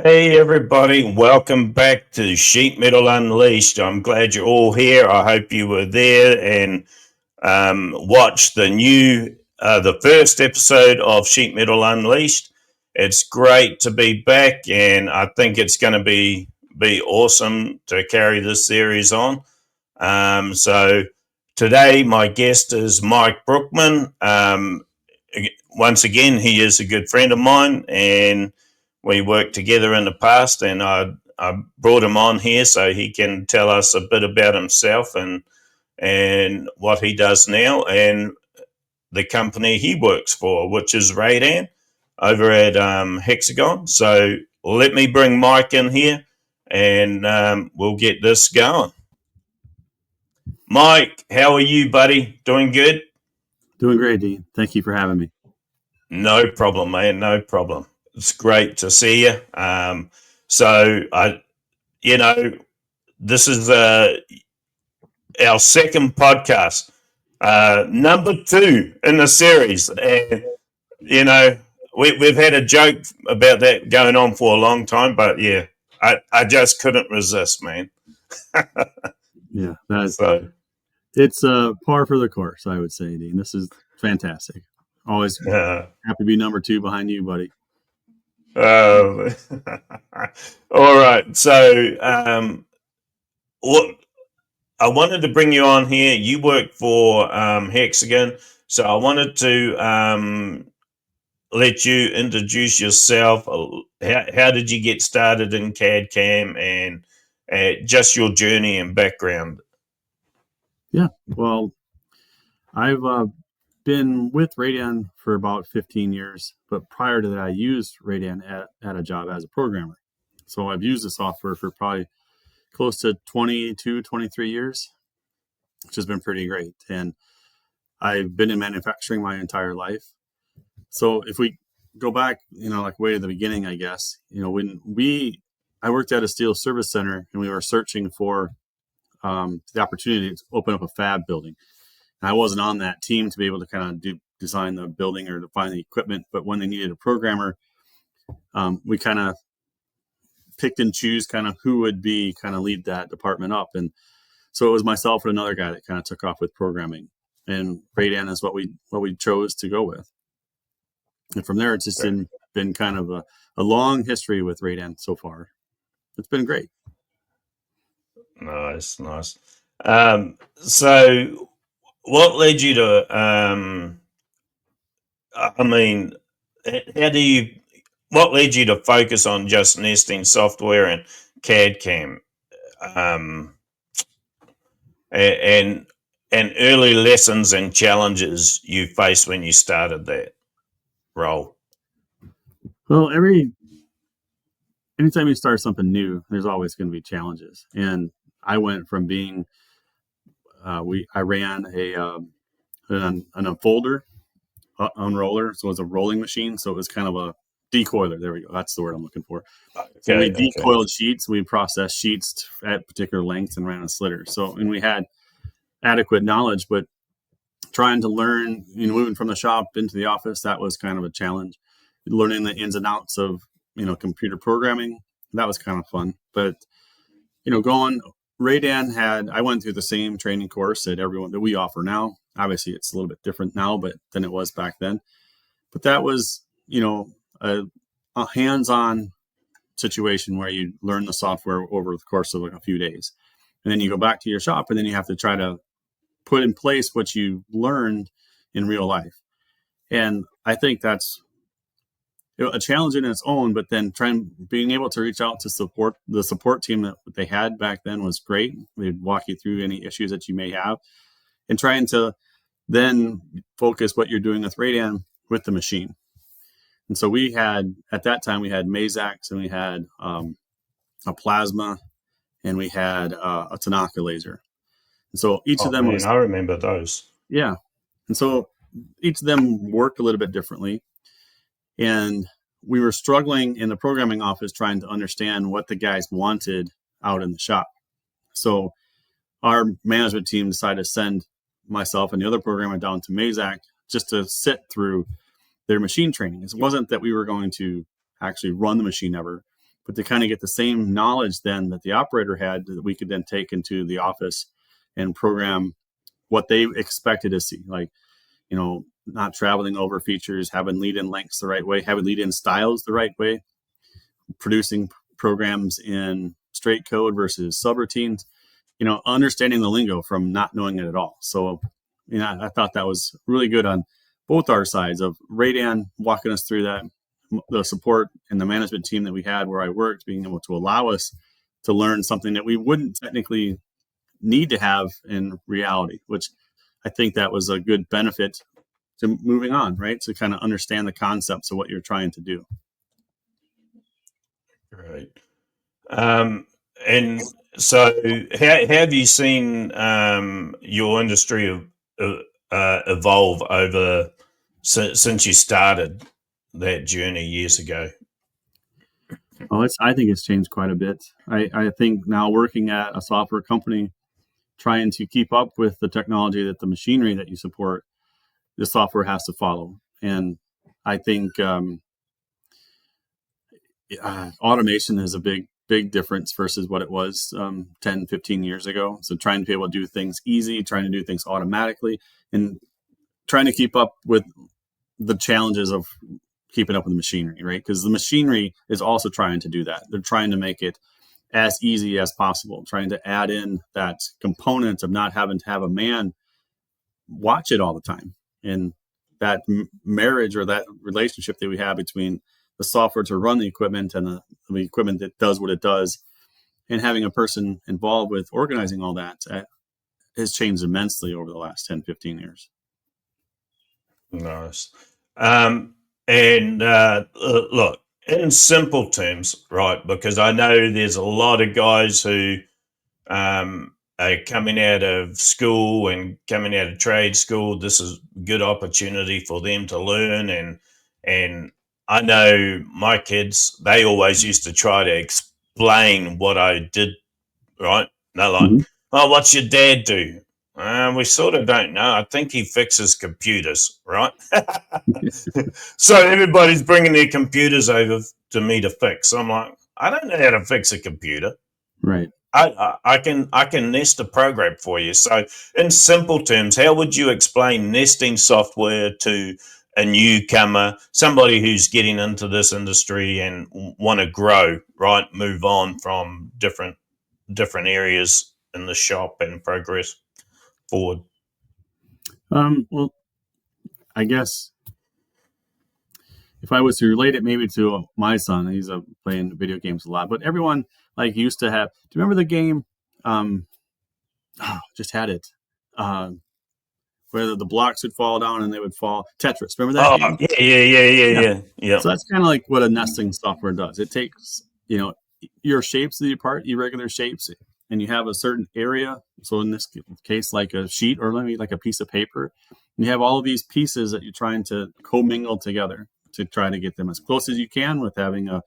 Hey everybody, welcome back to Sheet Metal Unleashed. I'm glad you're all here. I hope you were there and watched the first episode of Sheet Metal Unleashed. It's great to be back, and I think it's going to be awesome to carry this series on. So today my guest is Mike Brookman. Once again, he is a good friend of mine, and we worked together in the past, and I brought him on here so he can tell us a bit about himself and what he does now and the company he works for, which is RADAN over at Hexagon. So let me bring Mike in here, and we'll get this going. Mike, how are you, buddy? Doing good? Doing great, Dean. Thank you for having me. No problem, man. No problem. It's great to see you. So this is our second podcast, number 2 in the series, and we've had a joke about that going on for a long time, but yeah, I just couldn't resist, man. Yeah, So it's par for the course, I would say, Dean. This is fantastic. Always happy to be number 2 behind you, buddy. all right. So what I wanted to bring you on here. You work for Hexagon, so I wanted to let you introduce yourself. How did you get started in CAD CAM, and just your journey and background? Yeah, well, I've been with RADAN for about 15 years, but prior to that, I used RADAN at a job as a programmer. So I've used the software for probably close to 22, 23 years, which has been pretty great. And I've been in manufacturing my entire life. So if we go back, like way to the beginning, I guess, when I worked at a steel service center and we were searching for the opportunity to open up a fab building. And I wasn't on that team to be able to kind of design the building or to find the equipment. But when they needed a programmer, we kind of picked and choose kind of who would be kind of lead that department up. And so it was myself and another guy that kind of took off with programming. And RADAN is what we chose to go with. And from there, it's just been kind of a long history with RADAN so far. It's been great. Nice. So what led you to, what led you to focus on just nesting software and CAD CAM? And early lessons and challenges you faced when you started that role? Well, anytime you start something new, there's always going to be challenges. And I went from being, I ran an unfolder, unroller. So it was a rolling machine. So it was kind of a decoiler. There we go. That's the word I'm looking for. So we decoiled sheets. We processed sheets at particular lengths and ran a slitter. So, and we had adequate knowledge, but trying to learn, moving from the shop into the office, that was kind of a challenge. Learning the ins and outs of, computer programming, that was kind of fun. But, RADAN I went through the same training course that we offer now. Obviously, it's a little bit different now, than it was back then. But that was, a hands-on situation where you learn the software over the course of a few days. And then you go back to your shop, and then you have to try to put in place what you learned in real life. And I think that's a challenge in its own, but then being able to reach out to the support team that they had back then was great. They'd walk you through any issues that you may have, and trying to then focus what you're doing with RADAN with the machine. And so at that time, we had Mazax, and we had a plasma, and we had a Tanaka laser. And so each of them I remember those. Yeah. And so each of them worked a little bit differently. And we were struggling in the programming office trying to understand what the guys wanted out in the shop. So our management team decided to send myself and the other programmer down to Mazax just to sit through their machine training. It wasn't that we were going to actually run the machine ever, but to kind of get the same knowledge then that the operator had, that we could then take into the office and program what they expected to see, like, not traveling over features, having lead-in lengths the right way, having lead-in styles the right way, producing programs in straight code versus subroutines, understanding the lingo from not knowing it at all. So, I thought that was really good on both our sides of RADAN walking us through that, the support and the management team that we had where I worked, being able to allow us to learn something that we wouldn't technically need to have in reality, which I think that was a good benefit to moving on, right? To kind of understand the concepts of what you're trying to do. Right. And so how have you seen your industry evolve over since you started that journey years ago? Oh, I think it's changed quite a bit. I think now working at a software company, trying to keep up with the technology, that the machinery that you support, the software has to follow. And I think automation is a big difference versus what it was 10, 15 years ago. So trying to be able to do things easy, trying to do things automatically, and trying to keep up with the challenges of keeping up with the machinery, right? Because the machinery is also trying to do that. They're trying to make it as easy as possible, trying to add in that component of not having to have a man watch it all the time. And that marriage or that relationship that we have between the software to run the equipment and the equipment that does what it does, and having a person involved with organizing all that has changed immensely over the last 10, 15 years. Nice. And look, in simple terms, right, because I know there's a lot of guys who are coming out of school and coming out of trade school. This is a good opportunity for them to learn. And I know my kids, they always used to try to explain what I did, right? They're like, oh, what's your dad do? We sort of don't know. I think he fixes computers, right? So everybody's bringing their computers over to me to fix. I'm like, I don't know how to fix a computer. Right. I can nest a program for you. So in simple terms, how would you explain nesting software to a newcomer, somebody who's getting into this industry and want to grow, right? Move on from different areas in the shop and progress forward? Well, I guess if I was to relate it maybe to my son, he's playing video games a lot, but everyone used to have. Do you remember the game? Just had it. Where the blocks would fall down and they would fall. Tetris. Remember that game? Yeah. So that's kind of like what a nesting software does. It takes your shapes of the part, irregular shapes, and you have a certain area. So in this case, like a sheet or maybe like a piece of paper, and you have all of these pieces that you're trying to commingle together to try to get them as close as you can with having a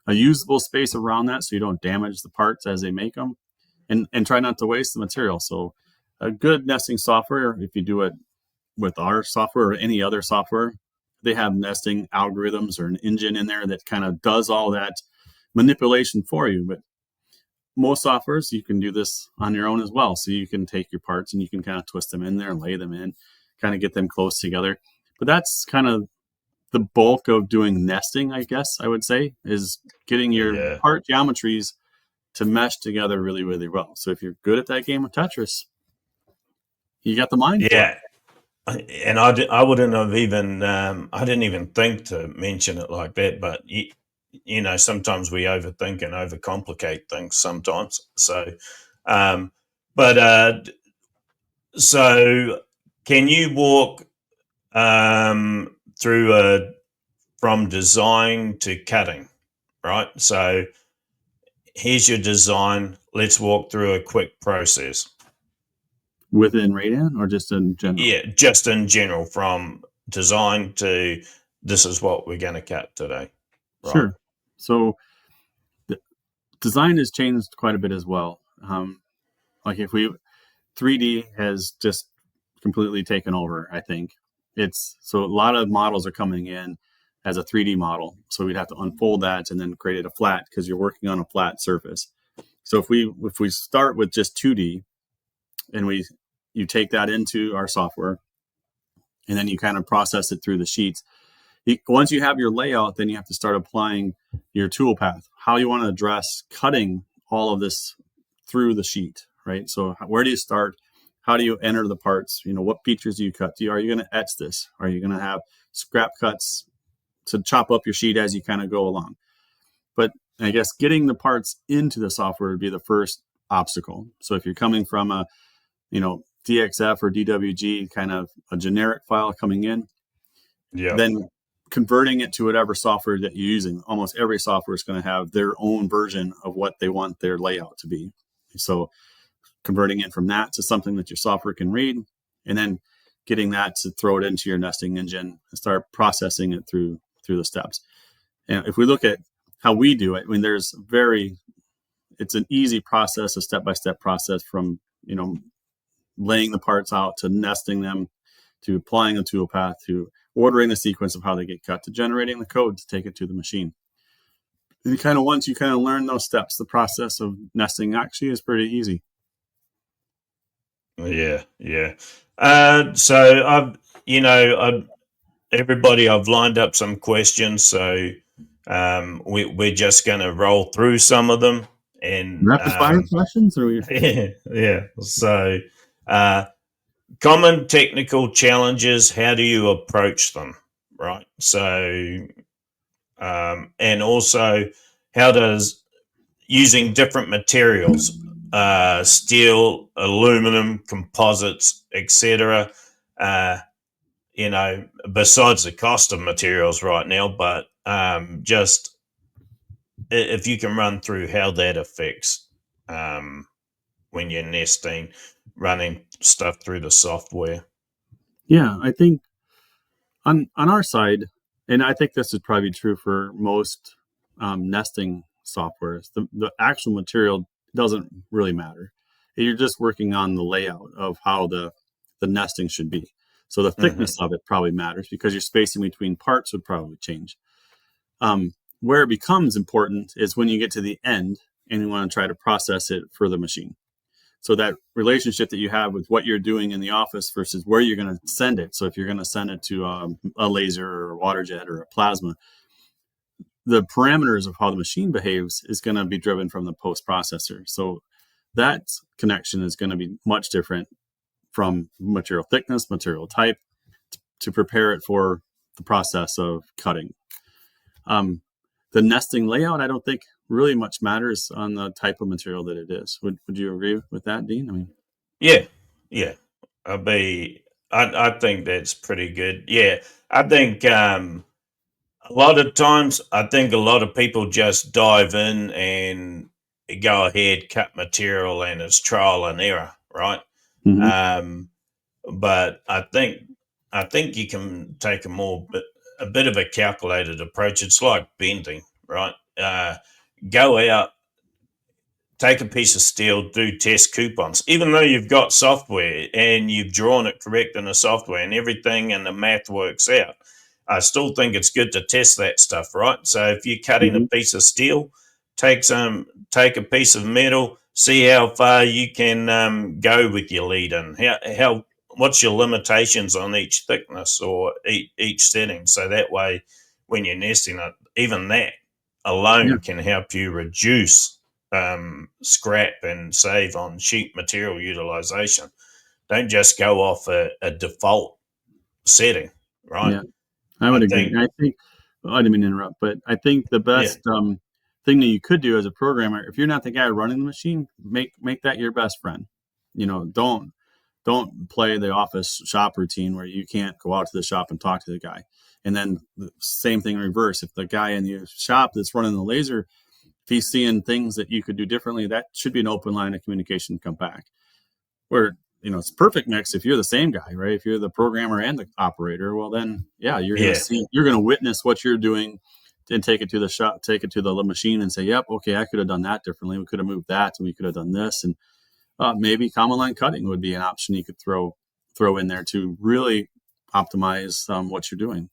usable space around that, so you don't damage the parts as they make them, and try not to waste the material. So a good nesting software, if you do it with our software or any other software, they have nesting algorithms or an engine in there that kind of does all that manipulation for you. But most softwares, you can do this on your own as well. So you can take your parts and you can kind of twist them in there and lay them in, kind of get them close together. But that's kind of the bulk of doing nesting, I guess I would say, is getting your part geometries to mesh together really, really well. So if you're good at that game of Tetris, you got the mind for it. And I wouldn't have even, I didn't even think to mention it like that, but sometimes we overthink and overcomplicate things sometimes. So, so can you walk through from design to cutting, right? So here's your design. Let's walk through a quick process. Within RADAN or just in general? Yeah, just in general, from design to this is what we're going to cut today. Right? Sure. So the design has changed quite a bit as well. Like if 3D has just completely taken over, I think. So a lot of models are coming in as a 3D model. So we'd have to unfold that and then create it a flat because you're working on a flat surface. So if we start with just 2D and you take that into our software and then you kind of process it through the sheets. Once you have your layout, then you have to start applying your tool path, how you want to address cutting all of this through the sheet, right? So where do you start? How do you enter the parts? What features do you cut? Are you going to etch this? Are you going to have scrap cuts to chop up your sheet as you kind of go along? But I guess getting the parts into the software would be the first obstacle. So if you're coming from a, DXF or DWG, kind of a generic file coming in, then converting it to whatever software that you're using. Almost every software is going to have their own version of what they want their layout to be. So converting it from that to something that your software can read, and then getting that to throw it into your nesting engine and start processing it through the steps. And if we look at how we do it, I mean, it's an easy process, a step-by-step process from, laying the parts out to nesting them, to applying a tool path, to ordering the sequence of how they get cut, to generating the code to take it to the machine. And once you learn those steps, the process of nesting actually is pretty easy. Yeah. So everybody, I've lined up some questions, so we're just going to roll through some of them. And rapid fire questions, or yeah. So, common technical challenges. How do you approach them? Right. So, and also, how does using different materials, steel, aluminum, composites, etc. Besides the cost of materials right now, but just if you can run through how that affects when you're nesting, running stuff through the software. Yeah, I think on our side, and I think this is probably true for most nesting softwares, the actual material doesn't really matter. You're just working on the layout of how the nesting should be. So the thickness of it probably matters because your spacing between parts would probably change. Where it becomes important is when you get to the end and you want to try to process it for the machine. So that relationship that you have with what you're doing in the office versus where you're going to send it. So if you're going to send it to a laser or a water jet or a plasma, the parameters of how the machine behaves is going to be driven from the post processor. So that connection is going to be much different from material thickness, material type, to prepare it for the process of cutting. The nesting layout, I don't think really much matters on the type of material that it is. Would you agree with that, Dean? I mean, yeah. I think that's pretty good. Yeah, I think a lot of times, I think a lot of people just dive in and go ahead, cut material, and it's trial and error, right? But I think you can take a bit of a calculated approach. It's like bending, right? Go out, take a piece of steel, do test coupons. Even though you've got software and you've drawn it correct in the software and everything and the math works out, I still think it's good to test that stuff, right? So if you're cutting a piece of steel, take a piece of metal, see how far you can go with your lead in. What's your limitations on each thickness or each setting? So that way, when you're nesting it, even that alone can help you reduce scrap and save on sheet material utilization. Don't just go off a default setting, right? Yeah, I would agree. I think I didn't mean to interrupt, but I think the best thing that you could do as a programmer, if you're not the guy running the machine, make that your best friend. Don't play the office shop routine where you can't go out to the shop and talk to the guy. And then the same thing in reverse. If the guy in the shop that's running the laser, if he's seeing things that you could do differently, that should be an open line of communication to come back. Where, it's a perfect mix if you're the same guy, right? If you're the programmer and the operator, well then, you're going to witness what you're doing and take it to the shop, take it to the machine and say, yep, okay, I could have done that differently. We could have moved that and we could have done this. And maybe common line cutting would be an option you could throw in there to really optimize what you're doing.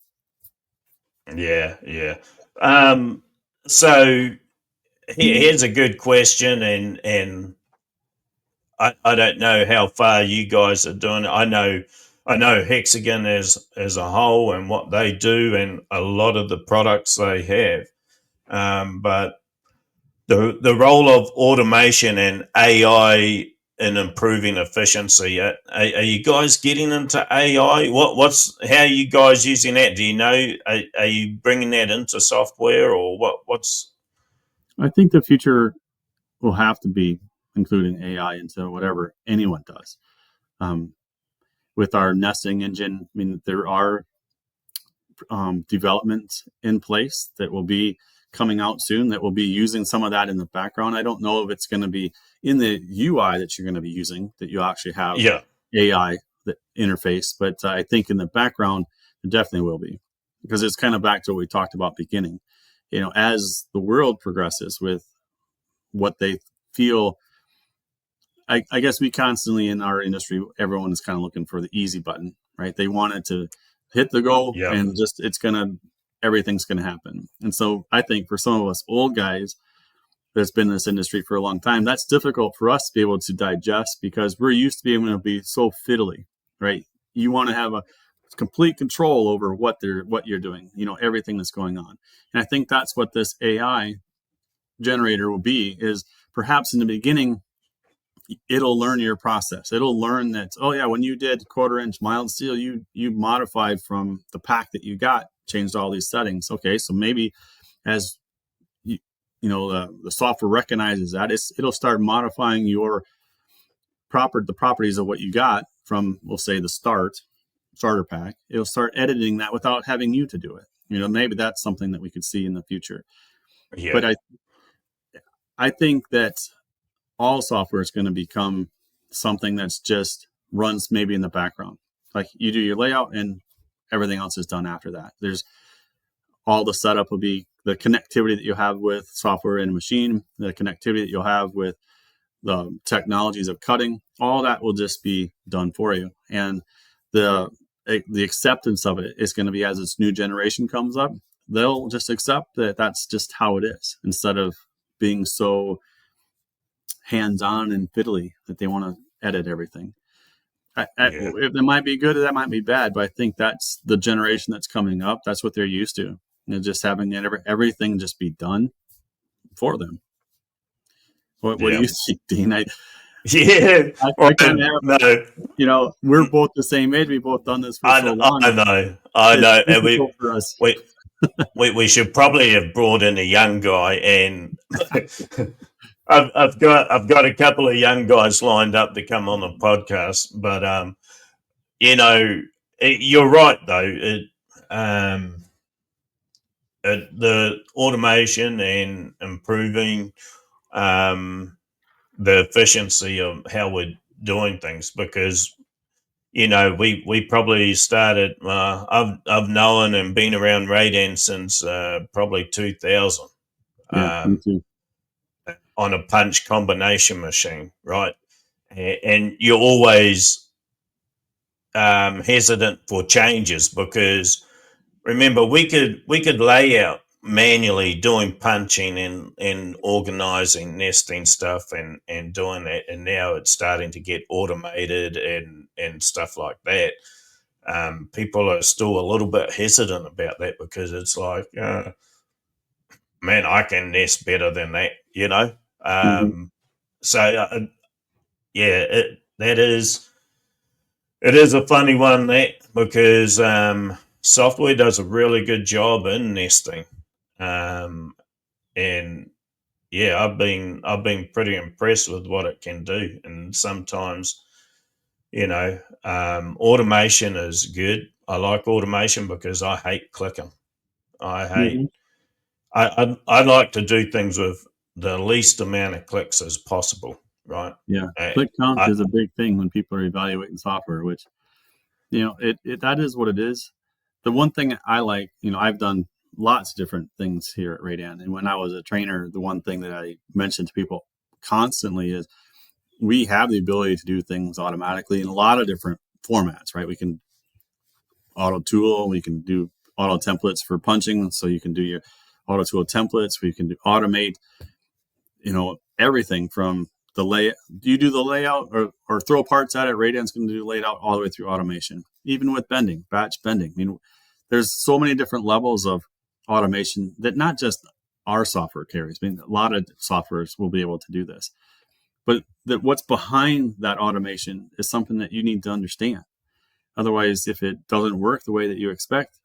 Yeah. So here's a good question, and I don't know how far you guys are doing. I know Hexagon as a whole and what they do, and a lot of the products they have. But the role of automation and AI in improving efficiency. Are you guys getting into AI? How are you guys using that? Do you know? Are you bringing that into software, or what's? I think the future will have to be including AI into whatever anyone does. With our nesting engine, I mean, there are developments in place that will be coming out soon that will be using some of that in the background. I don't know if it's going to be in the UI that you're going to be using, that you actually have Yeah. AI that interface, but I think in the background it definitely will be, because it's kind of back to what we talked about beginning. As the world progresses with what they feel, I guess we constantly in our industry, everyone is kind of looking for the easy button, right? They want it to hit the go Yeah. and just everything's gonna happen. And so I think for some of us old guys that's been in this industry for a long time, that's difficult for us to be able to digest, because we're used to being able to be so fiddly, right? You want to have a complete control over what you're doing, everything that's going on. And I think that's what this AI generator will be, is perhaps in the beginning it'll learn your process. It'll learn that, oh yeah, when you did 1/4 inch mild steel, you modified from the pack that you got, changed all these settings. Okay, so maybe as the software recognizes that, it'll start modifying the properties of what you got from, we'll say, the starter pack. It'll start editing that without having you to do it. Maybe that's something that we could see in the future. Yeah. But I think that all software is going to become something that's just runs maybe in the background. Like you do your layout and everything else is done after that. There's all the setup will be the connectivity that you have with software and machine, the connectivity that you'll have with the technologies of cutting. All that will just be done for you. And the acceptance of it is going to be, as this new generation comes up, they'll just accept that that's just how it is, instead of being so hands-on and fiddly that they want to edit everything. It might be good or that might be bad, but I think that's the generation that's coming up. That's what they're used to. Just having everything just be done for them. What do you think, Dean? I kind of have, no. We're both the same age. We've both done this for so long. I know. It's And difficult for us. we should probably have brought in a young guy, and I've got a couple of young guys lined up to come on the podcast. But you're right though. The automation and improving the efficiency of how we're doing things, because we probably started. I've known and been around Radan since probably 2000. Yeah, me too. On a punch combination machine, right? And you're always hesitant for changes, because remember, we could lay out manually doing punching and organizing nesting stuff and doing that, and now it's starting to get automated and stuff like that. People are still a little bit hesitant about that, because it's like, man, I can nest better than that, So that it is a funny one, that, because software does a really good job in nesting, and I've been pretty impressed with what it can do. And sometimes, automation is good. I like automation because I hate clicking. I hate. I like to do things with the least amount of clicks as possible, right? Yeah, click count is a big thing when people are evaluating software, which that is what it is. The one thing I like, I've done lots of different things here at Radan, and when I was a trainer, the one thing that I mentioned to people constantly is we have the ability to do things automatically in a lot of different formats, right? We can auto tool, we can do auto templates for punching, so you can do your auto tool templates, where you can automate, everything from the layout. Do you do the layout or throw parts at it? Radan's going to do layout all the way through automation, even with bending, batch bending. There's so many different levels of automation that not just our software carries. A lot of softwares will be able to do this, but that what's behind that automation is something that you need to understand. Otherwise, if it doesn't work the way that you expect,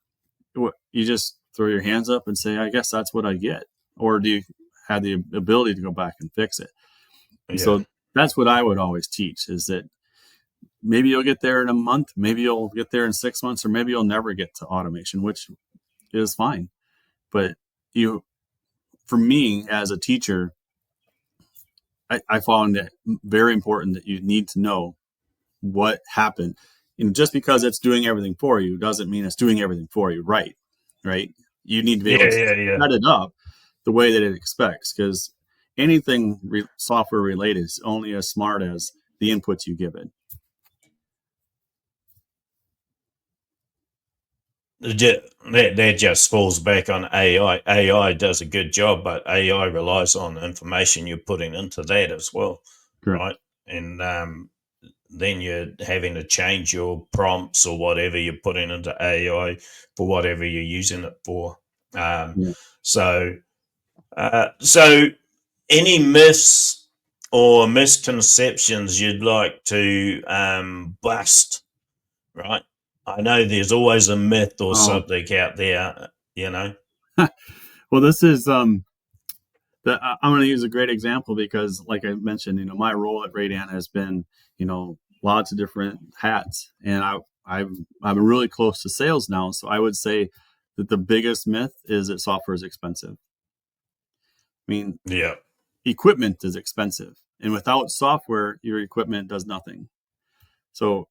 you just throw your hands up and say, I guess that's what I get. Or do you have the ability to go back and fix it? Yeah. So that's what I would always teach, is that maybe you'll get there in a month, maybe you'll get there in 6 months, or maybe you'll never get to automation, which is fine. But for me as a teacher, I found it very important that you need to know what happened. And just because it's doing everything for you doesn't mean it's doing everything for you right? You need to be able to set it up the way that it expects, because anything software related is only as smart as the inputs you give it. That just falls back on AI. AI does a good job, but AI relies on the information you're putting into that as well. Correct. Right? And then you're having to change your prompts or whatever you're putting into AI for whatever you're using it for. So any myths or misconceptions you'd like to bust, right? I know there's always a myth or something out there, Well, this is I'm going to use a great example because, like I mentioned, my role at Radan has been, lots of different hats, and I'm really close to sales now. So I would say that the biggest myth is that software is expensive. Equipment is expensive, and without software, your equipment does nothing. So,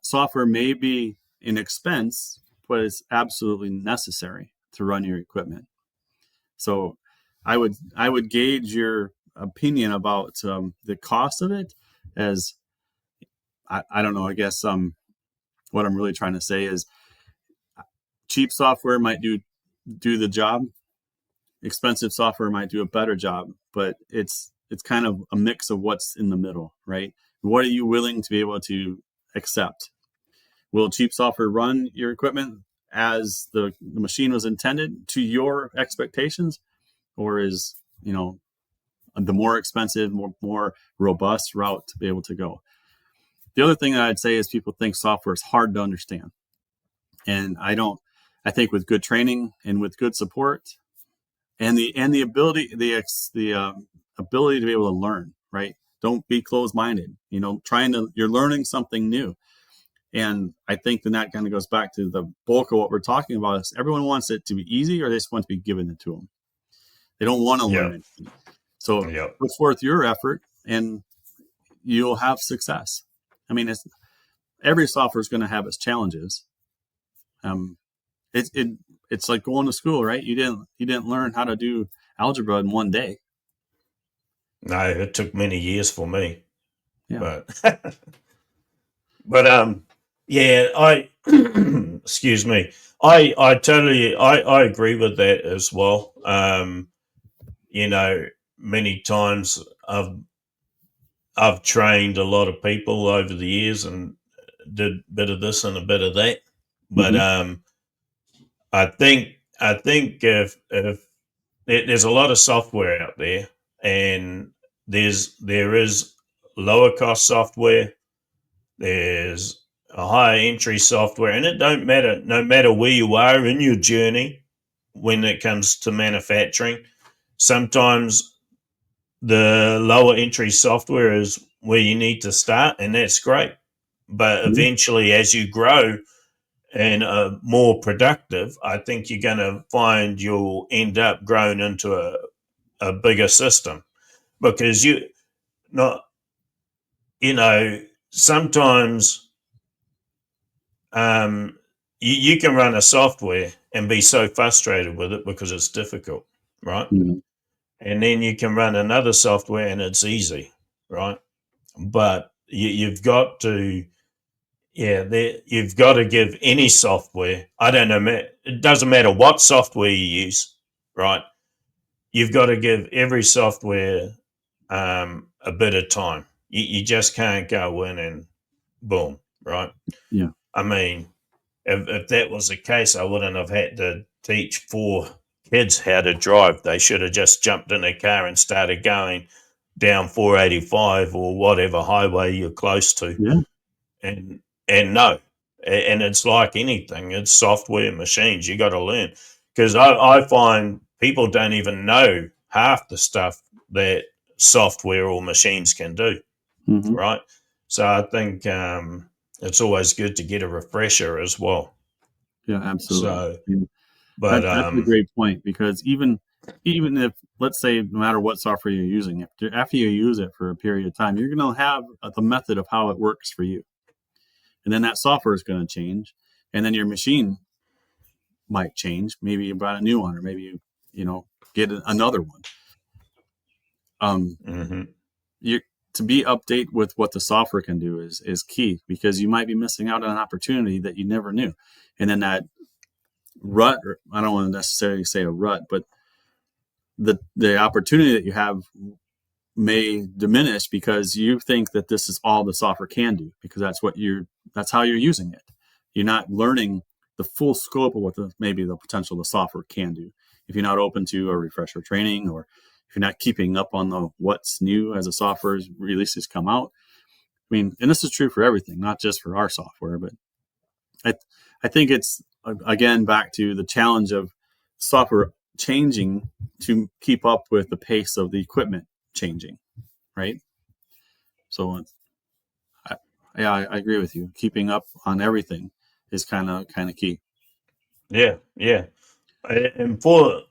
software may be an expense, but it's absolutely necessary to run your equipment. So, I would gauge your opinion about the cost of it as I don't know. I guess what I'm really trying to say is cheap software might do the job. Expensive software might do a better job, but it's kind of a mix of what's in the middle, right? What are you willing to be able to accept? Will cheap software run your equipment as the machine was intended to your expectations, or is the more expensive, more robust route to be able to go? The other thing that I'd say is people think software is hard to understand, and I don't. I think with good training and with good support, and the ability ability to be able to learn, right? Don't be closed-minded. You're learning something new. And I think that kind of goes back to the bulk of what we're talking about. Is everyone wants it to be easy, or they just want to be given it to them. They don't want to learn it. So put forth your effort, and you'll have success. Every software is going to have its challenges. It's like going to school, right? You didn't learn how to do algebra in one day. No, it took many years for me. Yeah. But I excuse me. I totally I agree with that as well. Many times I've trained a lot of people over the years and did a bit of this and a bit of that. But I think if there's a lot of software out there, and there is lower cost software, there's a higher entry software, and it don't matter, no matter where you are in your journey when it comes to manufacturing. Sometimes the lower entry software is where you need to start, and that's great. But eventually, as you grow and are more productive, I think you're going to find you'll end up growing into a bigger system, because sometimes you can run a software and be so frustrated with it because it's difficult, right? And then you can run another software and it's easy, right? But you've got to you've got to give any software. I don't know. It doesn't matter what software you use, right? You've got to give every software a bit of time. You just can't go in and boom, right? Yeah. I mean, if that was the case, I wouldn't have had to teach 4 kids how to drive. They should have just jumped in their car and started going down 485 or whatever highway you're close to. Yeah. And no, and it's like anything. It's software, machines. You got to learn, because I find people don't even know half the stuff that software or machines can do, Mm-hmm. right? So I think it's always good to get a refresher as well. Yeah, absolutely. So, And but that's a great point, because even if, let's say, no matter what software you're using, after you use it for a period of time, you're going to have the method of how it works for you, and then that software is going to change, and then your machine might change. Maybe you bought a new one, or maybe you get another one. You to be update with what the software can do is key, because you might be missing out on an opportunity that you never knew, and then that rut, or I don't want to necessarily say a rut, but the opportunity that you have may diminish because you think that this is all the software can do, because that's how you're using it. You're not learning the full scope of what maybe the potential the software can do if you're not open to a refresher training, or if you're not keeping up on what's new as the software releases come out. I mean, and this is true for everything, not just for our software, but I think it's, again, back to the challenge of software changing to keep up with the pace of the equipment changing, right? So, I agree with you. Keeping up on everything is kind of key. yeah, and for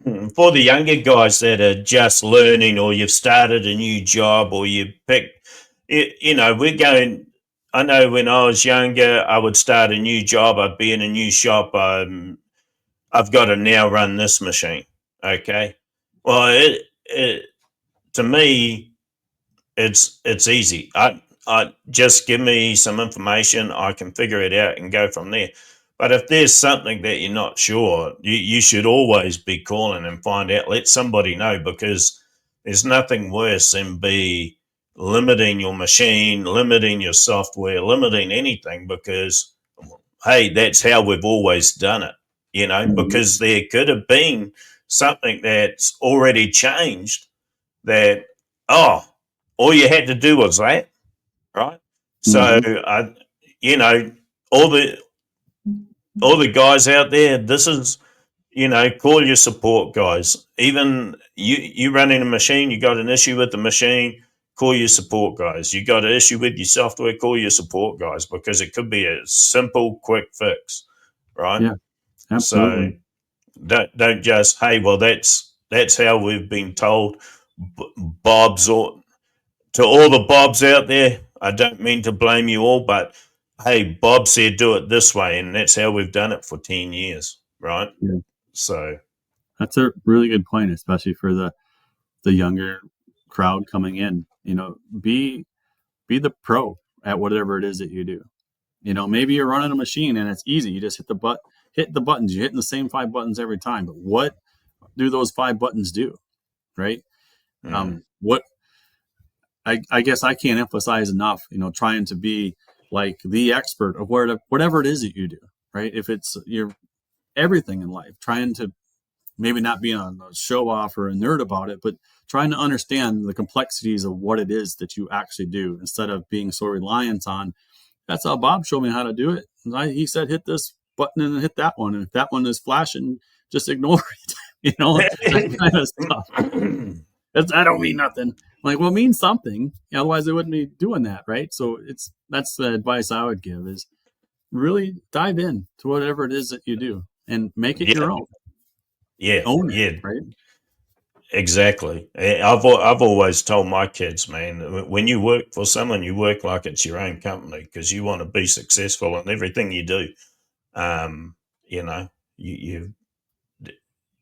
the younger guys that are just learning, or you've started a new job, or you picked, we're going. I know when I was younger, I would start a new job. I'd be in a new shop. I've got to now run this machine. Okay. Well, to me, it's easy. I just give me some information. I can figure it out and go from there. But if there's something that you're not sure, you should always be calling and find out. Let somebody know, because there's nothing worse than be limiting your machine, limiting your software, limiting anything, because hey, that's how we've always done it, Mm-hmm. because there could have been something that's already changed that, oh, all you had to do was that, right? So, Mm-hmm. you know, all the all the guys out there, this is, call your support guys. Even you running a machine, you got an issue with the machine, call your support guys. You got an issue with your software, call your support guys, because it could be a simple, quick fix, right? Yeah, So absolutely. don't just, hey, well, that's how we've been told. Bob's, or to all the Bobs out there, I don't mean to blame you all, but hey, Bob said do it this way, and that's how we've done it for 10 years, right? Yeah, So, that's a really good point, especially for the younger crowd coming in. Be the pro at whatever it is that you do. Maybe you're running a machine and it's easy. You just hit the buttons. You're hitting the same 5 buttons every time. But what do those 5 buttons do, right? What I guess I can't emphasize enough. Trying to be like the expert of whatever it is that you do, right? If it's your everything in life, trying to maybe not being a show off or a nerd about it, but trying to understand the complexities of what it is that you actually do, instead of being so reliant on, that's how Bob showed me how to do it. He said, hit this button and hit that one. And if that one is flashing, just ignore it. That kind of stuff. I don't mean nothing. I'm like, well, it means something. Otherwise, they wouldn't be doing that, right? So that's the advice I would give, is really dive in to whatever it is that you do and make it yeah, your own. yeah, Own it, yeah, right? exactly. I've always told my kids, man, when you work for someone, you work like it's your own company, because you want to be successful in everything you do. Um, you know,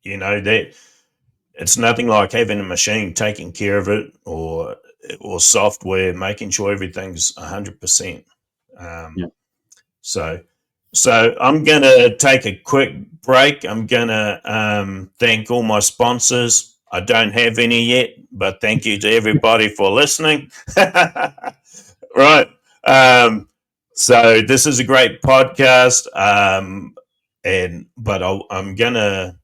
that it's nothing like having a machine taking care of it, or software making sure everything's 100%. Yeah. So I'm going to take a quick break. I'm going to thank all my sponsors. I don't have any yet, but thank you to everybody for listening. Right. So this is a great podcast. I'm going to,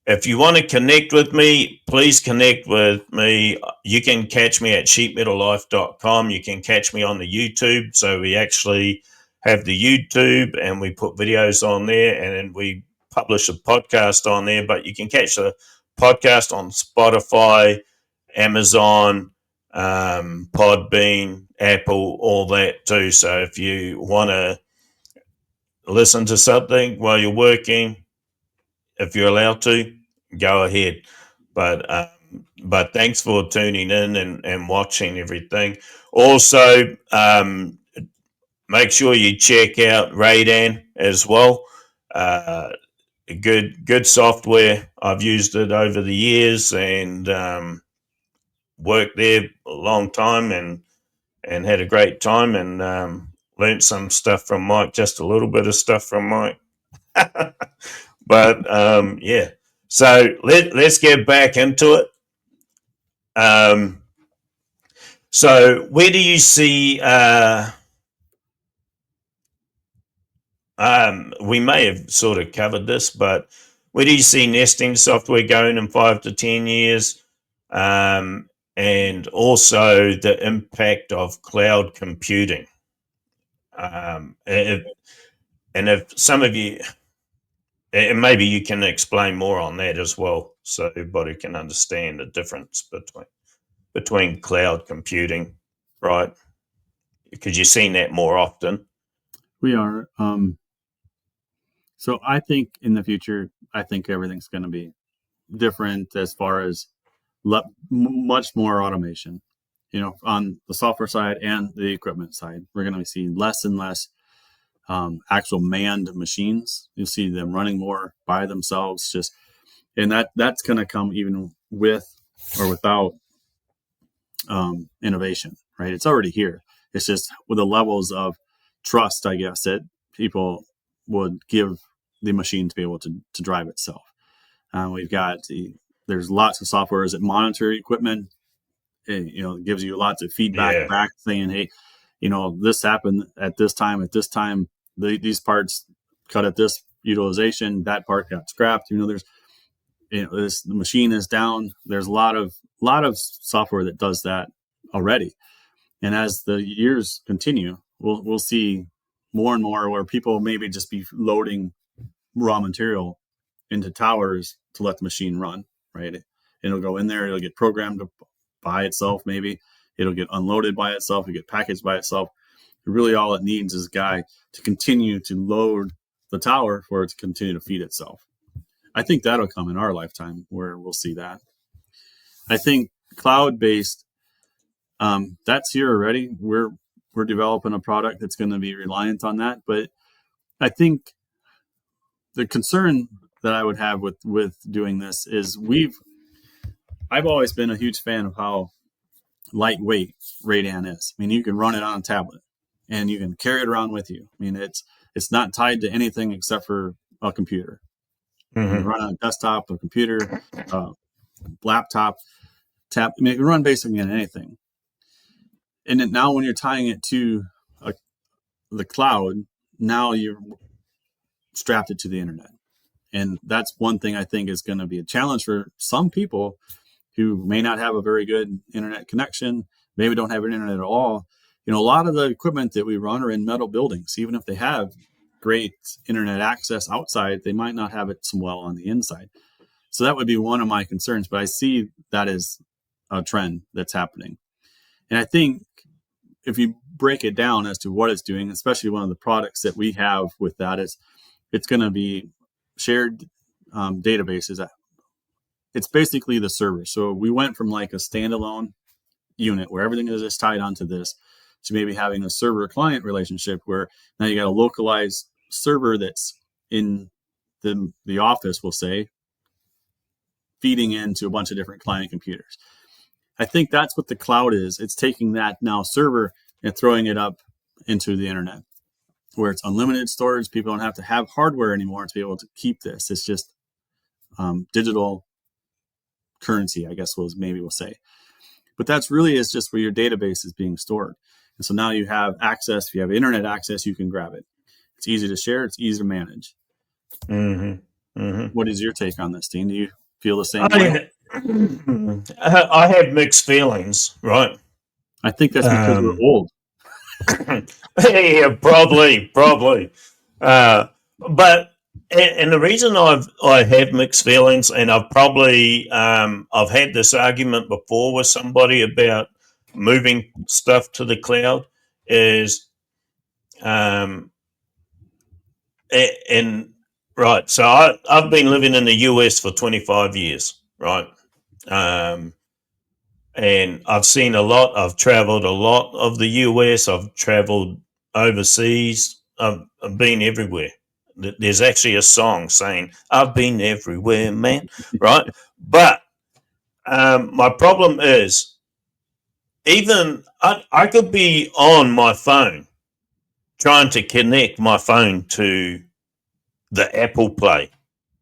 if you want to connect with me, please connect with me. You can catch me at sheetmetallife.com. You can catch me on the YouTube. So we actually have the YouTube and we put videos on there, and then we publish a podcast on there. But you can catch the podcast on Spotify, Amazon, Podbean, Apple, all that too. So if you want to listen to something while you're working, if you're allowed to, go ahead. But thanks for tuning in and watching everything. Also, make sure you check out RADAN as well. Good software. I've used it over the years and worked there a long time and had a great time and learned some stuff from Mike, just a little bit of stuff from Mike. But yeah, so let's get back into it. So where do you see? We may have sort of covered this, but where do you see nesting software going in 5 to 10 years? And also the impact of cloud computing. If some of you, and maybe you can explain more on that as well, so everybody can understand the difference between cloud computing, right? Because you've seen that more often. We are. So I think in the future, I think everything's going to be different as far as much more automation. On the software side and the equipment side, we're going to see less and less actual manned machines. You'll see them running more by themselves. And that's going to come even with or without innovation, right? It's already here. It's just with the levels of trust, I guess, that people would give the machine to be able to drive itself. We've got there's lots of softwares that monitor equipment. It gives you lots of feedback back saying, hey, this happened at this time, these parts cut at this utilization, that part got scrapped. The machine is down. There's a lot of software that does that already. And as the years continue, we'll see more and more where people maybe just be loading raw material into towers to let the machine run, right? It'll go in there, it'll get programmed by itself, maybe it'll get unloaded by itself, it'll get packaged by itself. Really all it needs is a guy to continue to load the tower for it to continue to feed itself. I think that'll come in our lifetime where we'll see that. I think cloud-based, that's here already. We're developing a product that's going to be reliant on that. But I think the concern that I would have with doing this is I've always been a huge fan of how lightweight RADAN is. I mean, you can run it on a tablet and you can carry it around with you. I mean, it's not tied to anything except for a computer. Mm-hmm. You can run on a desktop, a computer, laptop, tab. I mean, it can run basically on anything. And then now when you're tying it to the cloud, now you're strapped it to the internet. And that's one thing I think is going to be a challenge for some people who may not have a very good internet connection, maybe don't have internet at all. A lot of the equipment that we run are in metal buildings. Even if they have great internet access outside, they might not have it so well on the inside. So that would be one of my concerns, but I see that as a trend that's happening. And I think if you break it down as to what it's doing, especially one of the products that we have with that is it's going to be shared databases. It's basically the server. So we went from like a standalone unit where everything is just tied onto this to maybe having a server client relationship where now you got a localized server that's in the office, we'll say, feeding into a bunch of different client computers. I think that's what the cloud is. It's taking that now server and throwing it up into the internet, where it's unlimited storage. People don't have to have hardware anymore to be able to keep this. It's just digital currency, I guess we'll say. But that's really is just where your database is being stored. And so now you have access. If you have internet access, you can grab it. It's easy to share. It's easy to manage. Mm-hmm. Mm-hmm. What is your take on this, Dean? Do you feel the same way? I have mixed feelings, right? I think that's because we're old. Yeah, probably. But and the reason I have mixed feelings, and I've probably I've had this argument before with somebody about moving stuff to the cloud, is and right. So I've been living in the US for 25 years, right? And I've seen a lot. I've traveled a lot of the US. I've traveled overseas. I've been everywhere. There's actually a song saying, I've been everywhere, man, right? But my problem is, even I could be on my phone trying to connect my phone to the Apple Play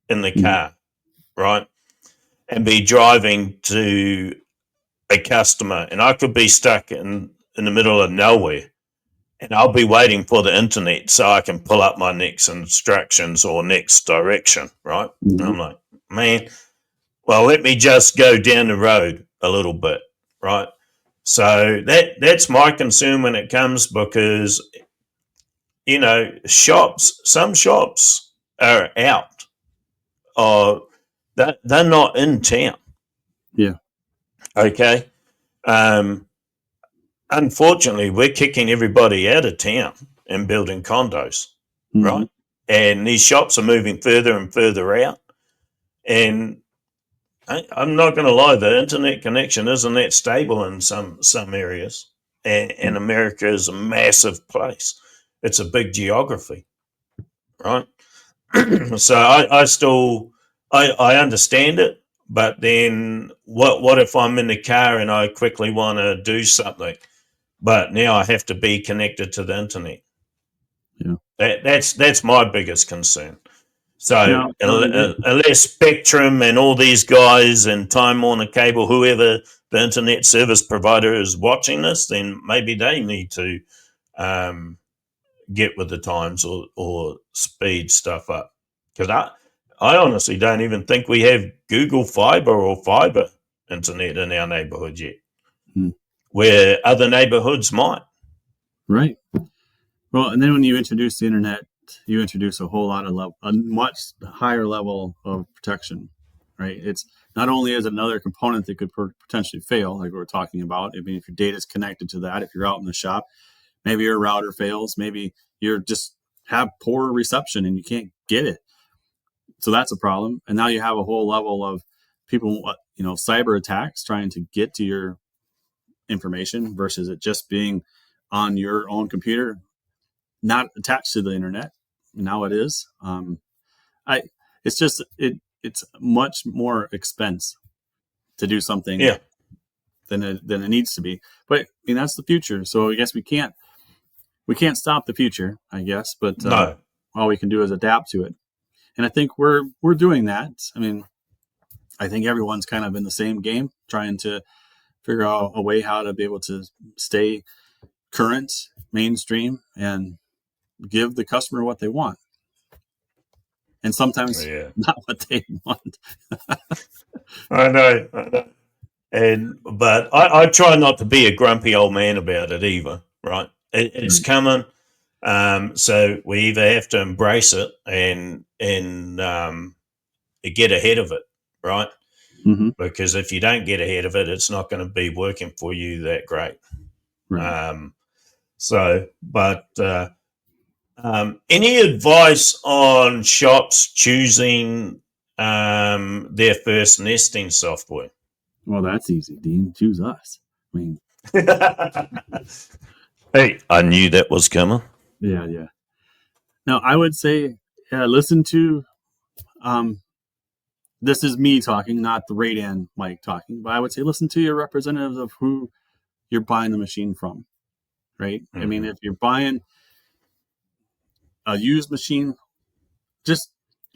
in the car, right? And be driving to a customer, and I could be stuck in the middle of nowhere, and I'll be waiting for the internet so I can pull up my next instructions or next direction, right? And I'm like, man, well, let me just go down the road a little bit, right? So that's my concern when it comes, because some shops are out, or they're not in town. Yeah. Okay. Unfortunately, we're kicking everybody out of town and building condos, right? And these shops are moving further and further out. And I'm not going to lie, the internet connection isn't that stable in some areas. And America is a massive place. It's a big geography, right? So I understand it, but then what if I'm in the car and I quickly want to do something? But now I have to be connected to the internet. Yeah, that's my biggest concern. So no, unless Spectrum and all these guys and Time Warner Cable, whoever the internet service provider is watching this, then maybe they need to get with the times or speed stuff up. Because I honestly don't even think we have Google Fiber or fiber internet in our neighborhood yet, where other neighborhoods might. Right. Well, and then when you introduce the internet, you introduce a whole lot of a much higher level of protection, right? It's not only as another component that could potentially fail, like we were talking about. I mean, if your data is connected to that, if you're out in the shop, maybe your router fails, maybe you're just have poor reception and you can't get it. So that's a problem. And now you have a whole level of people, cyber attacks trying to get to your information versus it just being on your own computer, not attached to the internet. Now it is. It's much more expense to do something than it needs to be. But I mean, that's the future. So I guess we can't stop the future, I guess. But No. all we can do is adapt to it. And I think we're doing that. I mean, I think everyone's kind of in the same game, trying to figure out a way how to be able to stay current, mainstream, and give the customer what they want. And sometimes not what they want. I know. But I try not to be a grumpy old man about it either, right? It's coming. So we either have to embrace it and get ahead of it, right? Because if you don't get ahead of it, it's not going to be working for you that great. Right. Any advice on shops choosing their first nesting software? Well, that's easy, Dean. Choose us. I mean, hey, I knew that was coming. Yeah. Now, I would say, listen to. This is me talking, not the RADAN Mike talking. But I would say, listen to your representatives of who you're buying the machine from. right? I mean, if you're buying a used machine,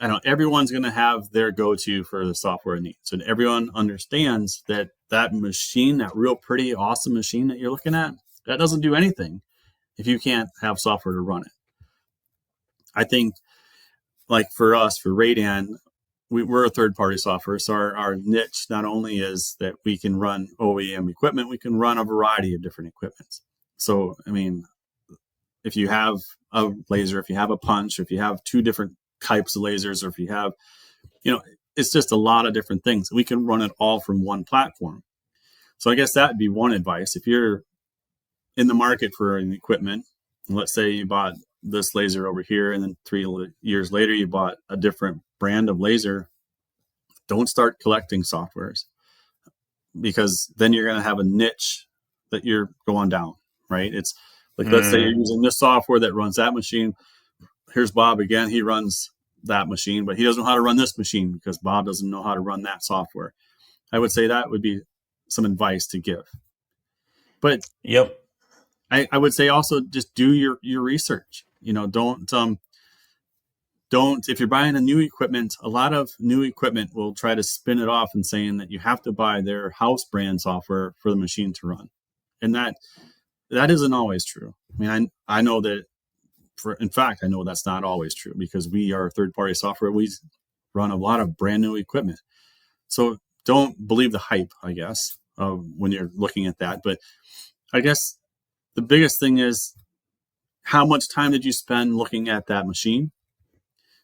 I know everyone's going to have their go-to for the software needs, and everyone understands that machine, that real pretty, awesome machine that you're looking at, that doesn't do anything if you can't have software to run it. I think, like for us, for Radan, we're a third-party software, so our niche not only is that we can run OEM equipment, we can run a variety of different equipments. So, I mean, if you have a laser, if you have a punch, if you have two different types of lasers, or if you have, it's just a lot of different things. We can run it all from one platform. So I guess that would be one advice. If you're in the market for an equipment, let's say you bought this laser over here, and then 3 years later you bought a different brand of laser, don't start collecting softwares, because then you're going to have a niche that you're going down, right? It's like, let's say you're using this software that runs that machine. Here's Bob again. He runs that machine, but he doesn't know how to run this machine because Bob doesn't know how to run that software. I would say that would be some advice to give. But yep, I would say also just do your research. Don't, if you're buying a new equipment, a lot of new equipment will try to spin it off and saying that you have to buy their house brand software for the machine to run. And that isn't always true. I mean, I know that, in fact, I know that's not always true, because we are third-party software. We run a lot of brand new equipment. So don't believe the hype, I guess, when you're looking at that. But I guess the biggest thing is, how much time did you spend looking at that machine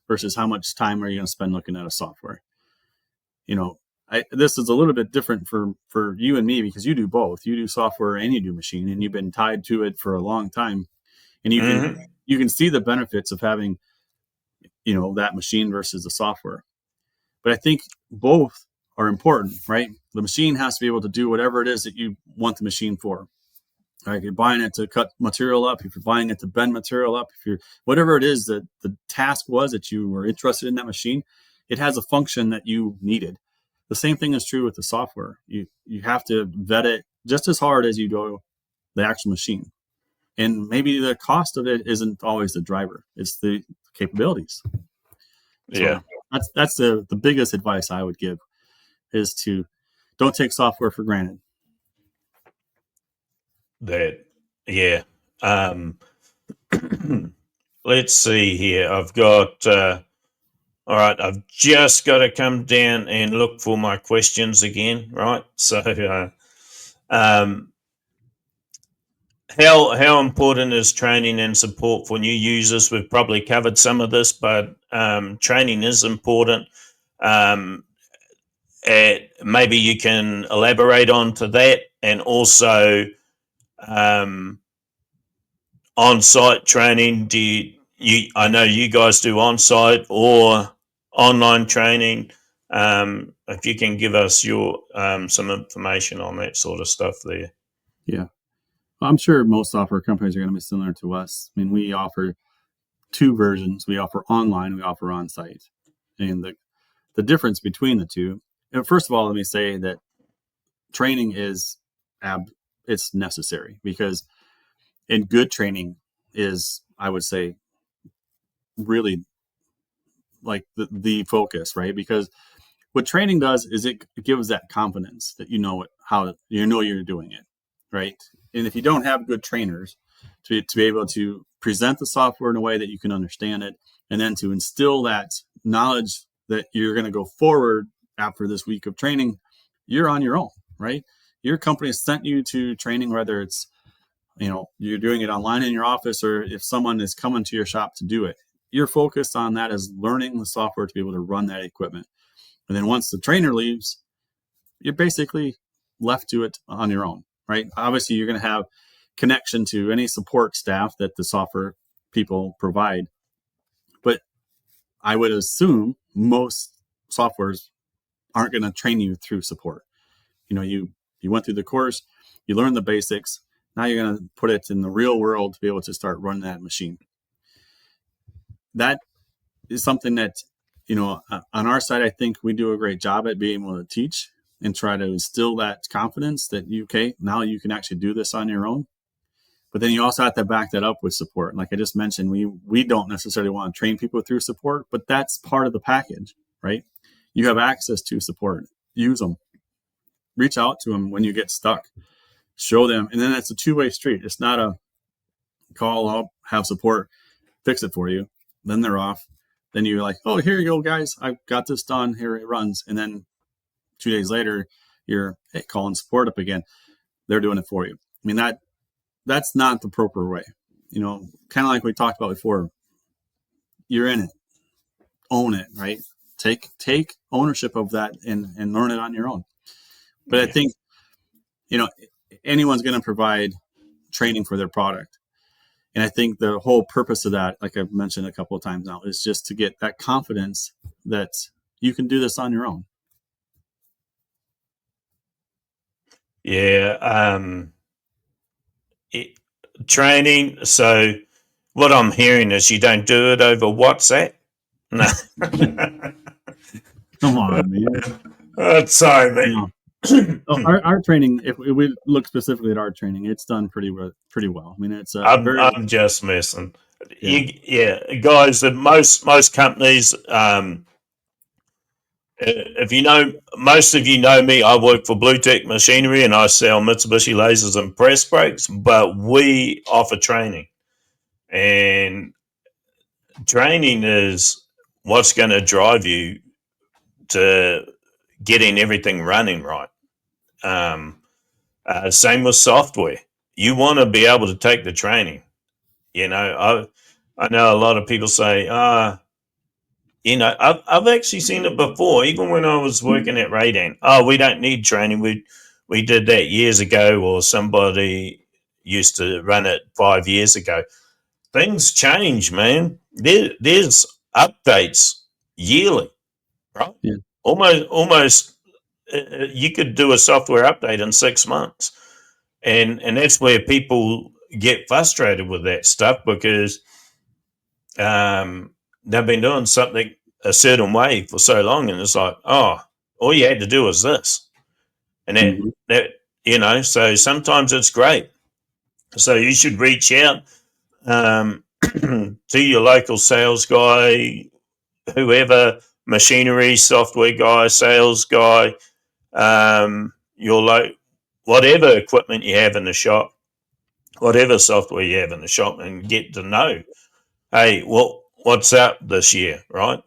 versus how much time are you going to spend looking at a software? This is a little bit different for you and me, because you do both. You do software and you do machine, and you've been tied to it for a long time. And you can see the benefits of having, that machine versus the software. But I think both are important, right? The machine has to be able to do whatever it is that you want the machine for. Right? If you're buying it to cut material up, if you're buying it to bend material up, if you're whatever it is that the task was that you were interested in that machine, it has a function that you needed. The same thing is true with the software. You have to vet it just as hard as you do the actual machine. And maybe the cost of it isn't always the driver. It's the capabilities. Yeah. So that's the biggest advice I would give, is to don't take software for granted. Let's see here. I've got, all right, I've just got to come down and look for my questions again, right? So, how important is training and support for new users? We've probably covered some of this, but training is important. Maybe you can elaborate on to that, and also on-site training. I know you guys do on-site or online training. If you can give us your some information on that sort of stuff there. Yeah. I'm sure most software companies are going to be similar to us. I mean, we offer 2 versions. We offer online, we offer on-site. And the difference between the two, first of all, let me say that training is it's necessary, because in good training is, I would say, really like the focus, right? Because what training does is it gives that confidence that you're doing it, right? And if you don't have good trainers to be able to present the software in a way that you can understand it, and then to instill that knowledge that you're going to go forward after this week of training, you're on your own, right? Your company has sent you to training, whether it's, you're doing it online in your office, or if someone is coming to your shop to do it. You're focused on that as learning the software to be able to run that equipment. And then once the trainer leaves, you're basically left to it on your own, right? Obviously, you're going to have connection to any support staff that the software people provide. But I would assume most softwares aren't going to train you through support. You went through the course, you learned the basics. Now you're going to put it in the real world to be able to start running that machine. That is something that, on our side, I think we do a great job at being able to teach and try to instill that confidence that now you can actually do this on your own. But then you also have to back that up with support. Like I just mentioned, we don't necessarily want to train people through support, but that's part of the package, right? You have access to support. Use them. Reach out to them when you get stuck. Show them. And then it's a two-way street. It's not a call up, have support, fix it for you. Then they're off. Then you're like, oh, here you go, guys. I've got this done. Here it runs. And then 2 days later, you're calling support up again. They're doing it for you. I mean, that's not the proper way. Kind of like we talked about before. You're in it. Own it, right? Take ownership of that and learn it on your own. But I think, anyone's going to provide training for their product. And I think the whole purpose of that, like I've mentioned a couple of times now, is just to get that confidence that you can do this on your own. Yeah. Training. So what I'm hearing is you don't do it over WhatsApp. No. Come on, man. Sorry, man. No. Our training, if we look specifically at our training, it's done pretty well. I mean, it's I'm just messing. Yeah. Guys, most companies, if most of you know me, I work for BluTec Machinery and I sell Mitsubishi Lasers and press brakes, but we offer training. And training is what's going to drive you to getting everything running right. Same with software. You want to be able to take the training. I know a lot of people say, I've actually seen it before, even when I was working at RADAN. Oh, we don't need training. We did that years ago, or somebody used to run it 5 years ago. Things change, man. There's updates yearly, right? Yeah. Almost. You could do a software update in 6 months, and that's where people get frustrated with that stuff because they've been doing something a certain way for so long, and it's like, oh, all you had to do was this, and that So sometimes it's great. So you should reach out to your local sales guy, whoever, machinery, software guy, sales guy, whatever equipment you have in the shop, whatever software you have in the shop, and get to know, hey, what's up this year, right?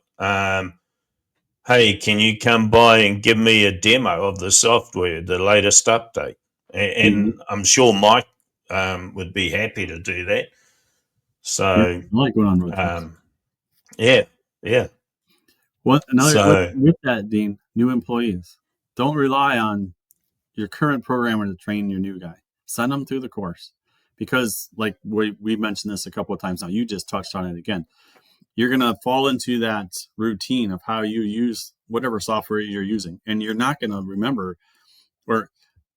Hey, can you come by and give me a demo of the software, the latest update? And I'm sure Mike would be happy to do that. So I like going on road trips. Yeah. With that, Dean, new employees, don't rely on your current programmer to train your new guy. Send them through the course, because like we mentioned this a couple of times now, you just touched on it again. You're going to fall into that routine of how you use whatever software you're using, and you're not going to remember, or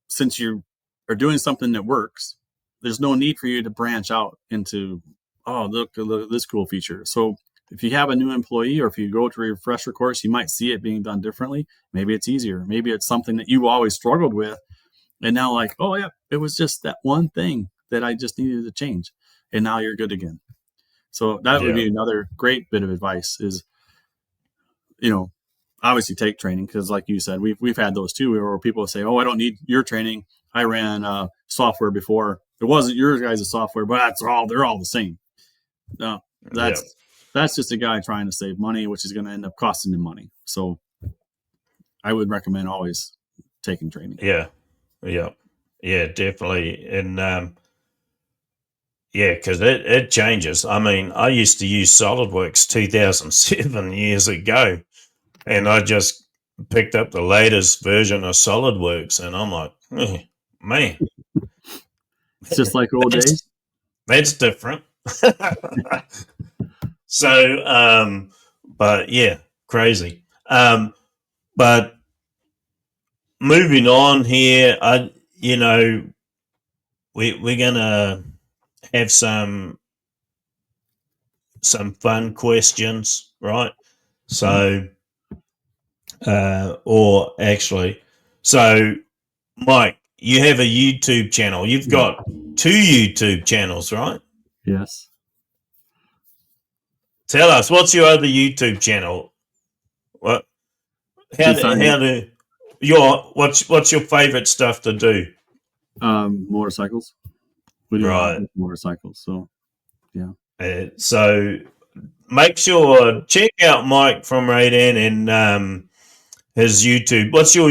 since you are doing something that works, there's no need for you to branch out into, oh, look at this cool feature. So if you have a new employee, or if you go to a refresher course, you might see it being done differently. Maybe it's easier. Maybe it's something that you always struggled with, and now like, oh yeah, it was just that one thing that I just needed to change, and now you're good again. So that would be another great bit of advice is, obviously take training, because like you said, we've had those too, where people say, oh, I don't need your training. I ran software before. It wasn't your guys' software, but they're all the same. No, that's just a guy trying to save money, which is going to end up costing him money. So I would recommend always taking training. Yeah, definitely. And because it changes. I mean, I used to use SolidWorks 2007 years ago, and I just picked up the latest version of SolidWorks, and I'm like, man. It's just like old days. That's different. So, but yeah, crazy. But moving on here, we're gonna have some fun questions, right? So, so Mike, you have a YouTube channel. You've got 2 YouTube channels, right? Yes. Tell us, what's your other YouTube channel? What's your favorite stuff to do? Motorcycles. We do a lot Right. with motorcycles. So, yeah. So make sure check out Mike from Radan and his YouTube. What's your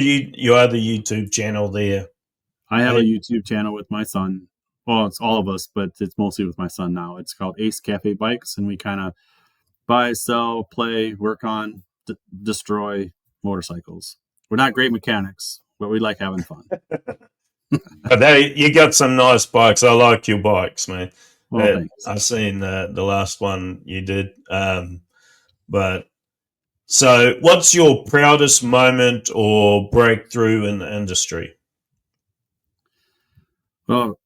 other YouTube channel there? I have a YouTube channel with my son. Well, it's all of us, but it's mostly with my son now. It's called Ace Cafe Bikes, and we kind of buy, sell, play, work on, destroy motorcycles. We're not great mechanics, but we like having fun. But you got some nice bikes. I like your bikes, man. Well, thanks. I've seen the last one you did. But so, what's your proudest moment or breakthrough in the industry? Well,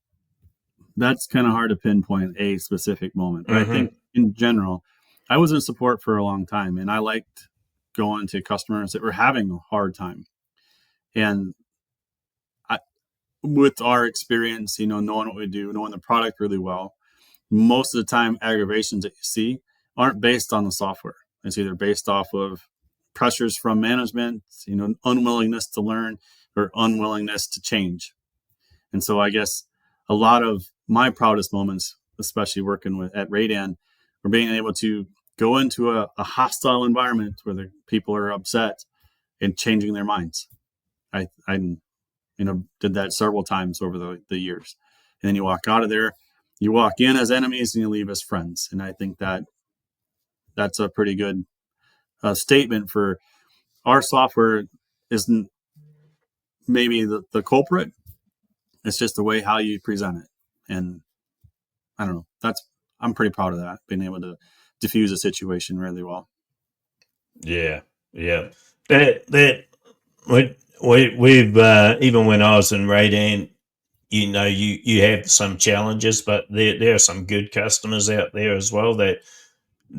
that's kind of hard to pinpoint a specific moment, but I think in general, I was in support for a long time, and I liked going to customers that were having a hard time. And with our experience, knowing what we do, knowing the product really well, most of the time aggravations that you see aren't based on the software. It's either based off of pressures from management, unwillingness to learn or unwillingness to change. And so I guess a lot of my proudest moments, especially working at Radan, were being able to go into a hostile environment where the people are upset and changing their minds. I did that several times over the years. And then you walk out of there, you walk in as enemies and you leave as friends. And I think that's a pretty good statement for our software isn't maybe the culprit. It's just the way how you present it. And I don't know. I'm pretty proud of that, being able to diffuse a situation really well. Yeah. We've even when I was in Radan, you have some challenges, but there are some good customers out there as well that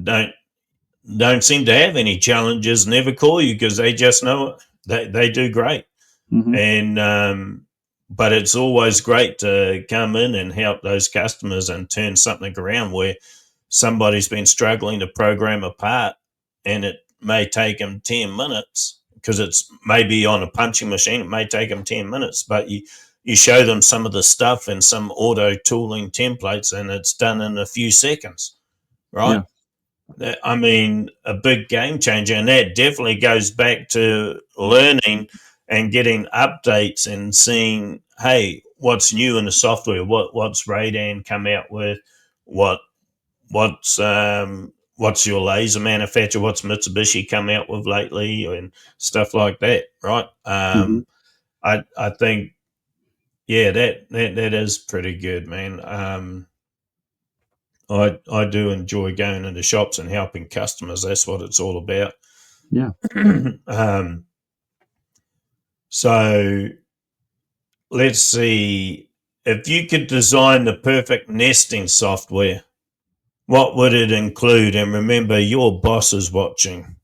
don't seem to have any challenges, never call you because they just know it. They do great. And but it's always great to come in and help those customers and turn something around where somebody's been struggling to program a part and it may take them 10 minutes because it's maybe on a punching machine. It may take them 10 minutes, but you show them some of the stuff and some auto tooling templates and it's done in a few seconds, right? Yeah. I mean, a big game changer. And that definitely goes back to learning and getting updates and seeing, hey, what's new in the software? What's Radan come out with? What's your laser manufacturer? What's Mitsubishi come out with lately and stuff like that, right? I think, yeah, that is pretty good, man. I do enjoy going into shops and helping customers. That's what it's all about. Yeah. So let's see. If you could design the perfect nesting software, what would it include? And remember, your boss is watching.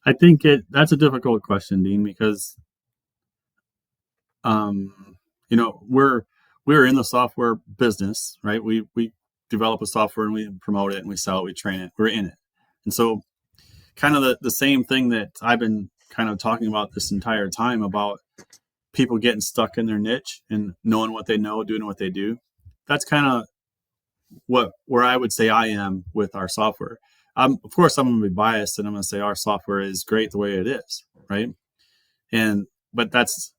I think that's a difficult question, Dean, because we're in the software business, right? We develop a software and we promote it and we sell it, we train it, we're in it. And so kind of the same thing that I've been kind of talking about this entire time about people getting stuck in their niche and knowing what they know, doing what they do. That's kind of where I would say I am with our software. Of course, I'm going to be biased and I'm going to say our software is great the way it is, right? But that's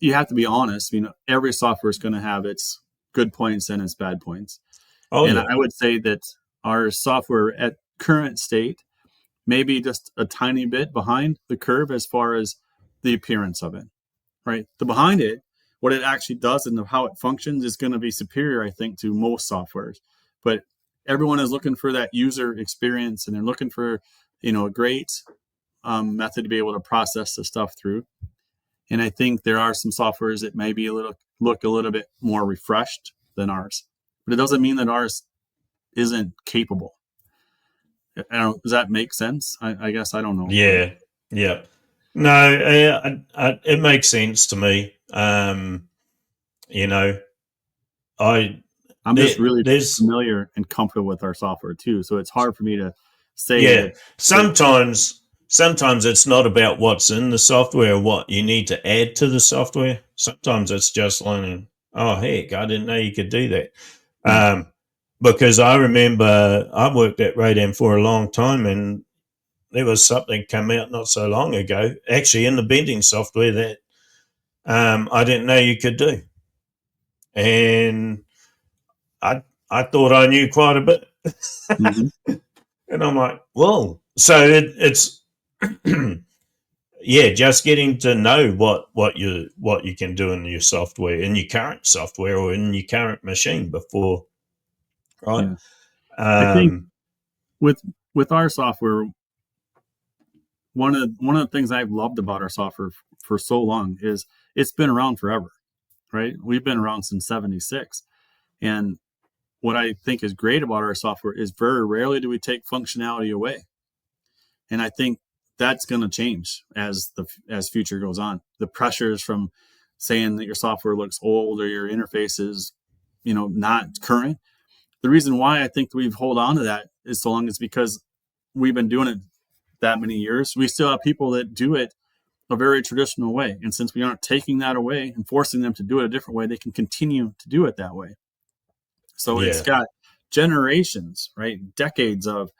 you have to be honest. Every software is going to have its good points and its bad points. I would say that our software at current state may be just a tiny bit behind the curve as far as the appearance of it, right? The behind it, what it actually does and how it functions is going to be superior, I think, to most softwares. But everyone is looking for that user experience and they're looking for, a great method to be able to process the stuff through. And I think there are some softwares that maybe look a little bit more refreshed than ours, but it doesn't mean that ours isn't capable. Does that make sense? I guess I don't know. Yeah. No, it makes sense to me. You know, I'm just really there's familiar and comfortable with our software too, so it's hard for me to say yeah. that. Sometimes it's not about what's in the software or what you need to add to the software. Sometimes it's just learning. Oh heck, I didn't know you could do that. Yeah. Because I remember I worked at RADAN for a long time, and there was something come out not so long ago, actually in the bending software that I didn't know you could do, and I thought I knew quite a bit, Mm-hmm. and I'm like, whoa. So it's yeah, just getting to know what you can do in your software, in your current software, or in your current machine before, right? Yeah, I think Um, with our software, one of the things I've loved about our software for so long is it's been around forever, right? We've been around since '76, and what I think is great about our software is very rarely do we take functionality away, and I think that's going to change as future goes on. The pressures from saying that your software looks old or your interface is, not current. The reason why I think we've hold on to that is so long is because we've been doing it that many years. We still have people that do it a very traditional way, and since we aren't taking that away and forcing them to do it a different way, they can continue to do it that way. So it's yeah, got generations, right? Decades of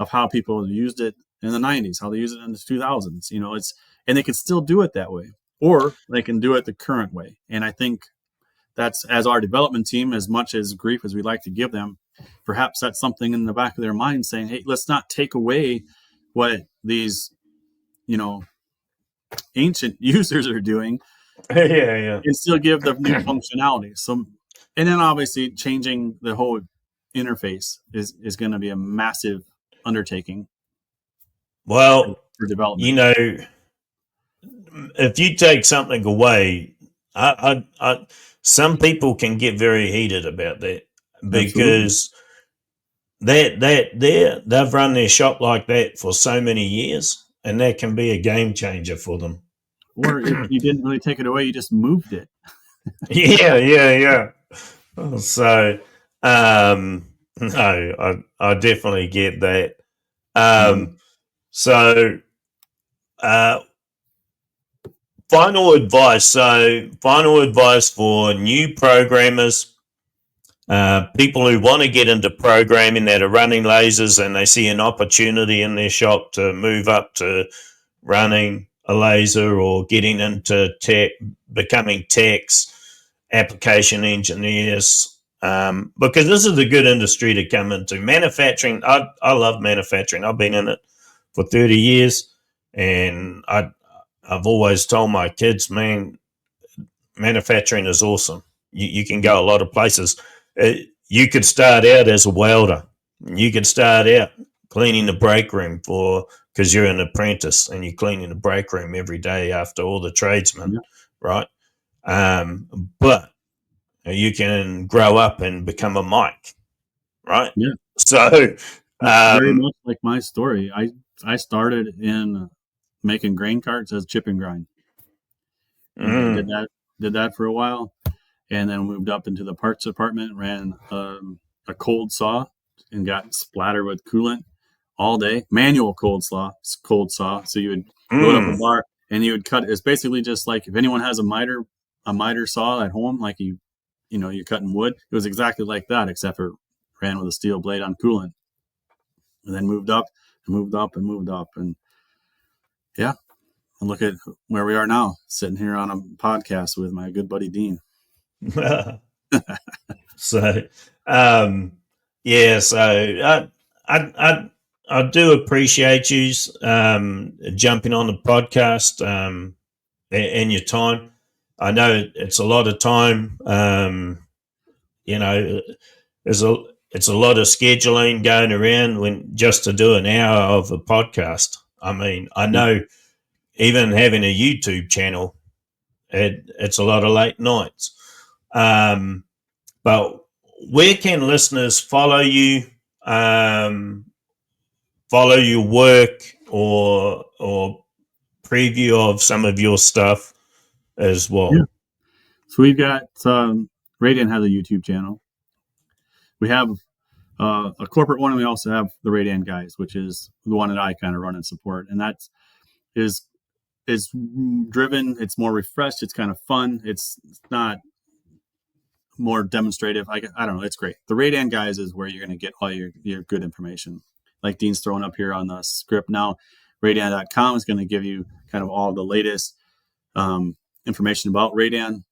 how people used it in the '90s, how they use it in the 2000s. And they can still do it that way, or they can do it the current way. And I think that's, as our development team, as much as grief as we like to give them, perhaps that's something in the back of their mind saying, hey, let's not take away what these, ancient users are doing yeah, yeah. and still give the new functionality. So, and then obviously changing the whole interface is going to be a massive undertaking Well, for development. you know, if you take something away, some people can get very heated about that Absolutely. because they've run their shop like that for so many years, and that can be a game changer for them. Or if you didn't really take it away, you just moved it. Yeah, yeah, yeah. So, no, I definitely get that. Mhm. Um, so, uh, final advice. So, final advice for new programmers, people who want to get into programming that are running lasers and they see an opportunity in their shop to move up to running a laser or getting into tech, becoming techs, application engineers, because this is a good industry to come into. Manufacturing, I love manufacturing. I've been in it for 30 years, and I've always told my kids, man, manufacturing is awesome. You can go a lot of places. You could start out as a welder. You could start out cleaning the break room because you're an apprentice and you're cleaning the break room every day after all the tradesmen, Yeah. right? But you can grow up and become a mic, right? Yeah. So, That's very much like my story. I started in making grain carts as chip and grind, and I mm, did that for a while, and then moved up into the parts department, ran a cold saw, and got splattered with coolant all day. Manual cold saw. So you would load up a mm. bar and you would cut. It's basically just like if anyone has a miter saw at home, like you're cutting wood. It was exactly like that, except for ran with a steel blade on coolant, and then moved up and moved up and moved up, and yeah. And look at where we are now, sitting here on a podcast with my good buddy Dean. So, um, yeah. So I do appreciate you jumping on the podcast and your time. I know it's a lot of time. You know, there's a it's a lot of scheduling going around when just to do an hour of a podcast. I mean, I Yeah. know even having a YouTube channel, it's a lot of late nights. Um, but where can listeners follow your work or preview of some of your stuff as well. Yeah. So we've got Radian has a YouTube channel. We have a corporate one, and we also have the Radian Guys, which is the one that I kind of run and support. And that is driven. It's more refreshed. It's kind of fun. It's not more demonstrative. I don't know. It's great. The Radian Guys is where you're going to get all your good information. Like Dean's throwing up here on the script now, Radian.com is going to give you kind of all the latest information about Radian.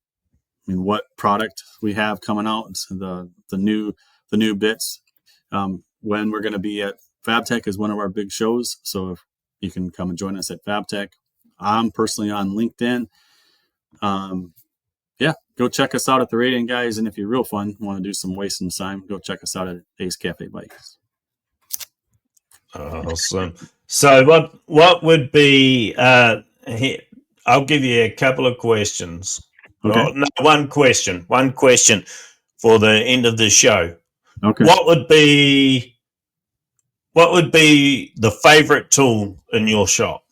I mean, what product we have coming out, the new bits. When we're going to be at FabTech is one of our big shows, so if you can come and join us at FabTech. I'm personally on LinkedIn. Yeah, go check us out at the Radian Guys, and if you're real fun, want to do some wasting time, go check us out at Ace Cafe Bikes. Awesome. So what would be? I'll give you a couple of questions. Okay. Well, no, one question for the end of the show. Okay. What would be the favorite tool in your shop?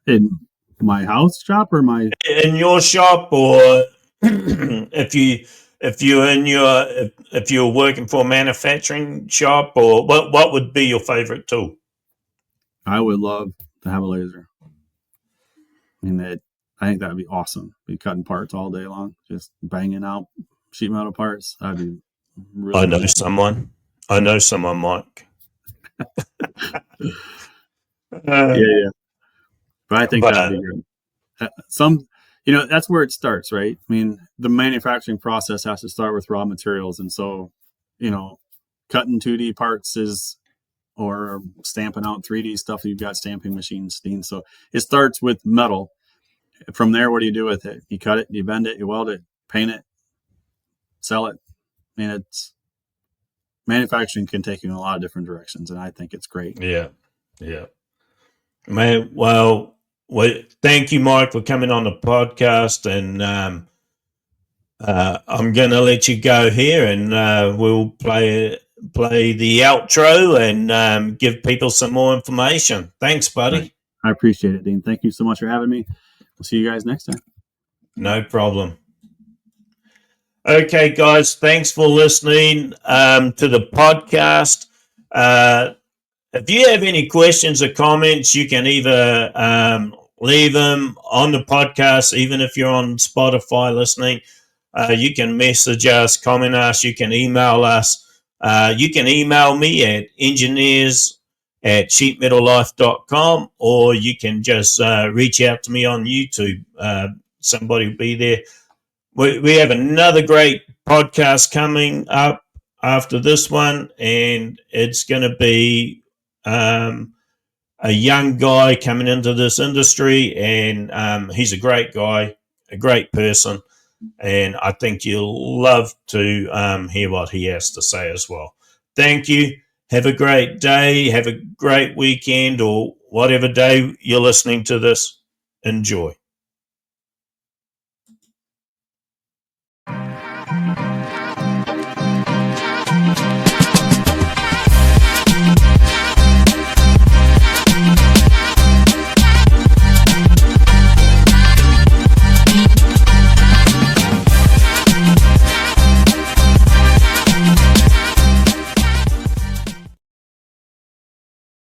In my house shop or in your shop, or if you're working for a manufacturing shop, or what would be your favorite tool? I would love to have a laser. I mean, I think that would be awesome. Be cutting parts all day long, just banging out sheet metal parts. That'd be really. I know someone, Mike. Yeah. But I think that'd be good. That's where it starts, right? I mean, the manufacturing process has to start with raw materials. And so, cutting 2D parts or stamping out 3D stuff, you've got stamping machines. So it starts with metal. From there, what do you do with it? You cut it, you bend it, you weld it, paint it, sell it. I mean, manufacturing can take you in a lot of different directions, and I think it's great. Yeah. Man, well, thank you, Mike, for coming on the podcast, and I'm going to let you go here, and we'll play the outro and give people some more information. Thanks, buddy. Right. I appreciate it, Dean. Thank you so much for having me. We'll see you guys next time. No problem. Okay, guys, thanks for listening to the podcast. If you have any questions or comments, you can either leave them on the podcast, even if you're on Spotify listening. You can message us, comment us, you can email us. You can email me at engineers@sheetmetallife.com, or you can just reach out to me on YouTube. Somebody will be there. We have another great podcast coming up after this one, and it's going to be a young guy coming into this industry, and he's a great guy, a great person, and I think you'll love to hear what he has to say as well. Thank you. Have a great day. Have a great weekend, or whatever day you're listening to this. Enjoy.